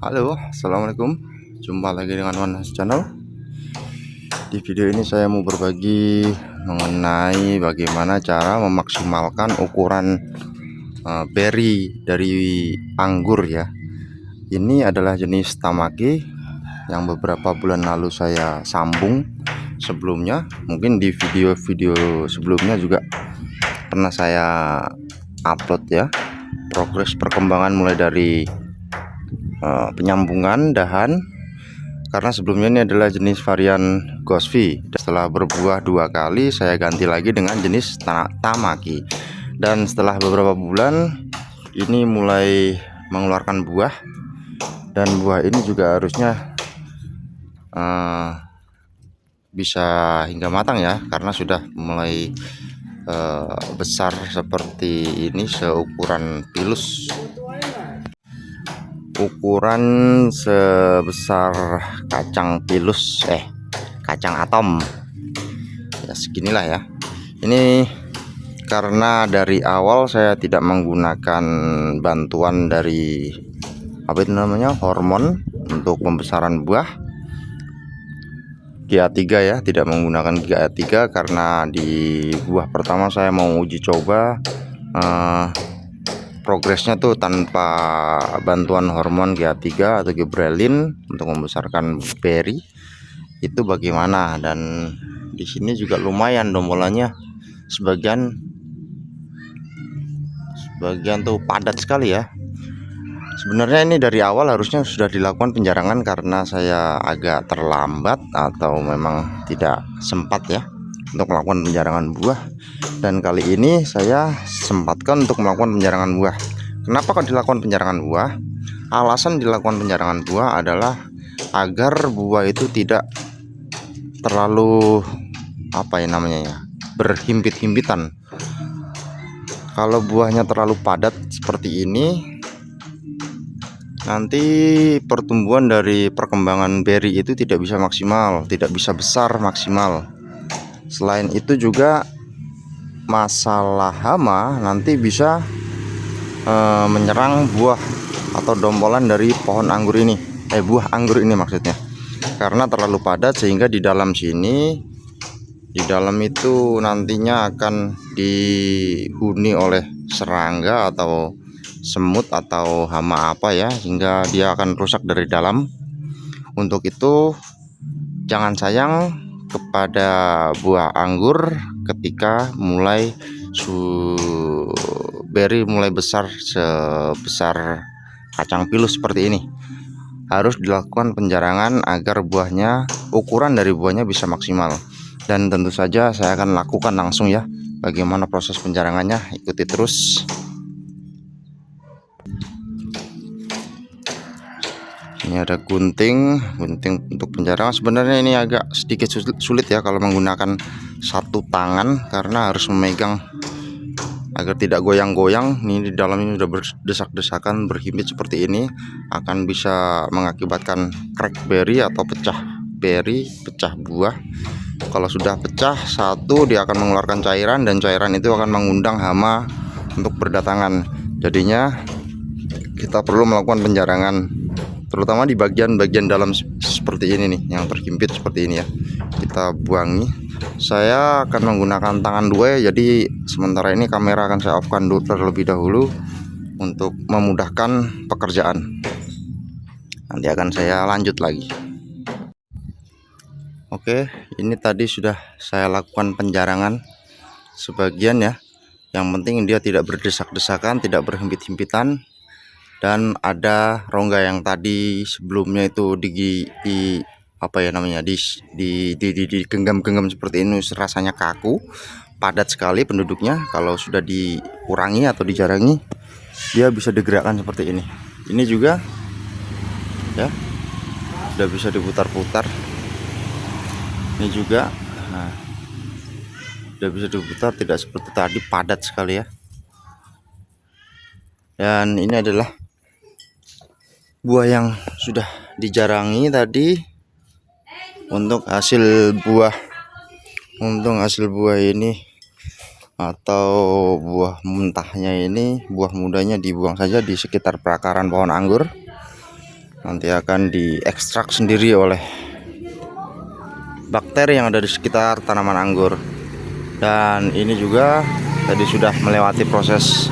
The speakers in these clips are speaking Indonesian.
Halo, assalamualaikum. Jumpa lagi dengan Wanas Channel. Di video ini saya mau berbagi mengenai bagaimana cara memaksimalkan ukuran beri dari anggur ya. Ini adalah jenis Tamaki yang beberapa bulan lalu saya sambung sebelumnya. Mungkin di video-video sebelumnya juga pernah saya upload ya, progres perkembangan mulai dari penyambungan dahan, karena sebelumnya ini adalah jenis varian Gosvi. Setelah berbuah 2 kali, saya ganti lagi dengan jenis Tamaki, dan setelah beberapa bulan ini mulai mengeluarkan buah, dan buah ini juga harusnya bisa hingga matang ya, karena sudah mulai besar seperti ini, seukuran pilus, ukuran sebesar kacang pilus, kacang atom ya, seginilah ya. Ini karena dari awal saya tidak menggunakan bantuan dari hormon untuk pembesaran buah GA3 ya, tidak menggunakan GA3 karena di buah pertama saya mau uji coba progresnya tuh tanpa bantuan hormon GA3 atau gibrelin untuk membesarkan beri itu bagaimana. Dan di sini juga lumayan dombolannya, sebagian tuh padat sekali ya. Sebenarnya ini dari awal harusnya sudah dilakukan penjarangan, karena saya agak terlambat atau memang tidak sempat ya untuk melakukan penjarangan buah, dan kali ini saya sempatkan untuk melakukan penjarangan buah. Kenapa kok dilakukan penjarangan buah? Alasan dilakukan penjarangan buah adalah agar buah itu tidak terlalu berhimpit-himpitan. Kalau buahnya terlalu padat seperti ini, nanti pertumbuhan dari perkembangan beri itu tidak bisa maksimal, tidak bisa besar maksimal. Selain itu juga masalah hama nanti bisa menyerang buah atau dombolan dari pohon anggur ini, buah anggur ini maksudnya, karena terlalu padat sehingga di dalam sini, di dalam itu nantinya akan dihuni oleh serangga atau semut atau hama apa ya, sehingga dia akan rusak dari dalam. Untuk itu jangan sayang kepada buah anggur ketika mulai beri mulai besar sebesar kacang pilus seperti ini. Harus dilakukan penjarangan agar buahnya, ukuran dari buahnya bisa maksimal. Dan tentu saja saya akan lakukan langsung ya bagaimana proses penjarangannya. Ikuti terus. Ini ada gunting untuk penjarangan. Sebenarnya ini agak sedikit sulit ya kalau menggunakan satu tangan, karena harus memegang agar tidak goyang-goyang. Ini di dalam ini sudah berdesak-desakan, berhimpit seperti ini, akan bisa mengakibatkan crack berry atau pecah berry, pecah buah. Kalau sudah pecah satu, dia akan mengeluarkan cairan, dan cairan itu akan mengundang hama untuk berdatangan. Jadinya kita perlu melakukan penjarangan, terutama di bagian-bagian dalam seperti ini nih, yang terhimpit seperti ini ya, kita buangi. Saya akan menggunakan tangan dua ya, jadi sementara ini kamera akan saya off-kan dulu terlebih dahulu untuk memudahkan pekerjaan. Nanti akan saya lanjut lagi. Oke, ini tadi sudah saya lakukan penjarangan sebagian ya. Yang penting dia tidak berdesak-desakan, tidak berhimpit-himpitan. Dan ada rongga yang tadi sebelumnya itu digenggam-genggam seperti ini, rasanya kaku, padat sekali penduduknya. Kalau sudah dikurangi atau dijarangi, dia bisa digerakkan seperti ini. Ini juga ya sudah bisa diputar-putar. Ini juga sudah bisa diputar, tidak seperti tadi padat sekali ya. Dan ini adalah buah yang sudah dijarangi tadi. Untuk hasil buah ini atau buah mentahnya ini, buah mudanya dibuang saja di sekitar perakaran pohon anggur. nanti akan diekstrak sendiri oleh bakteri yang ada di sekitar tanaman anggur. Dan ini juga tadi sudah melewati proses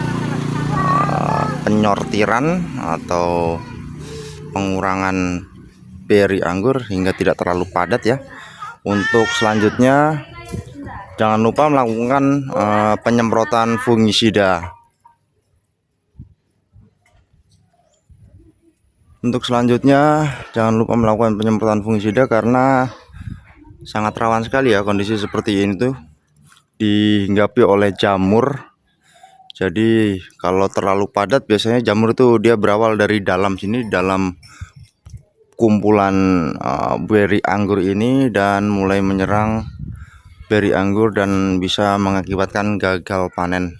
penyortiran atau pengurangan beri anggur hingga tidak terlalu padat ya. Untuk selanjutnya jangan lupa melakukan penyemprotan fungisida. Untuk selanjutnya jangan lupa melakukan penyemprotan fungisida karena sangat rawan sekali ya kondisi seperti ini tuh dihinggapi oleh jamur. Jadi kalau terlalu padat biasanya jamur itu dia berawal dari dalam sini, dalam kumpulan beri anggur ini, dan mulai menyerang beri anggur dan bisa mengakibatkan gagal panen.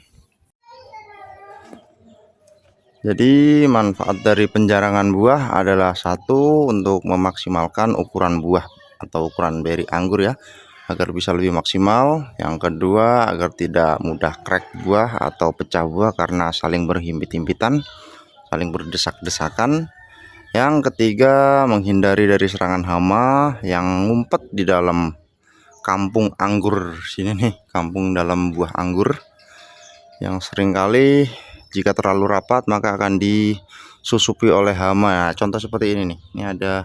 Jadi manfaat dari penjarangan buah adalah satu, untuk memaksimalkan ukuran buah atau ukuran beri anggur ya, agar bisa lebih maksimal. Yang kedua, agar tidak mudah crack buah atau pecah buah karena saling berhimpit-himpitan, saling berdesak-desakan. Yang ketiga, menghindari dari serangan hama yang ngumpet di dalam kampung anggur sini nih, kampung dalam buah anggur, yang seringkali jika terlalu rapat maka akan disusupi oleh hama. Contoh seperti ini nih, ini ada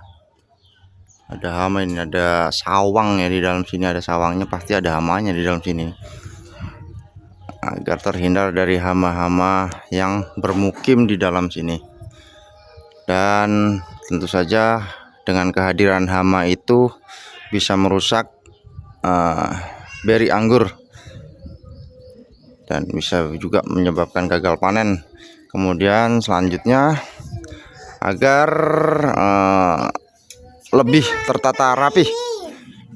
hama, ini ada sawang ya, di dalam sini ada sawangnya, pasti ada hamanya di dalam sini. Agar terhindar dari hama-hama yang bermukim di dalam sini. Dan tentu saja dengan kehadiran hama itu bisa merusak beri anggur dan bisa juga menyebabkan gagal panen. Kemudian selanjutnya, agar lebih tertata rapi,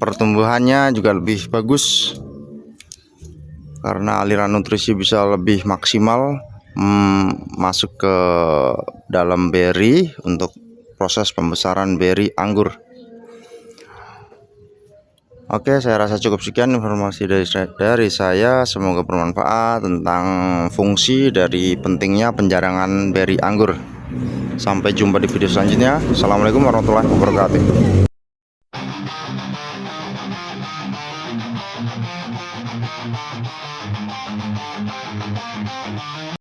pertumbuhannya juga lebih bagus karena aliran nutrisi bisa lebih maksimal masuk ke dalam beri untuk proses pembesaran beri anggur. Oke, saya rasa cukup sekian informasi dari saya. Semoga bermanfaat tentang fungsi dari pentingnya penjarangan beri anggur. Sampai jumpa di video selanjutnya. Assalamualaikum warahmatullahi wabarakatuh.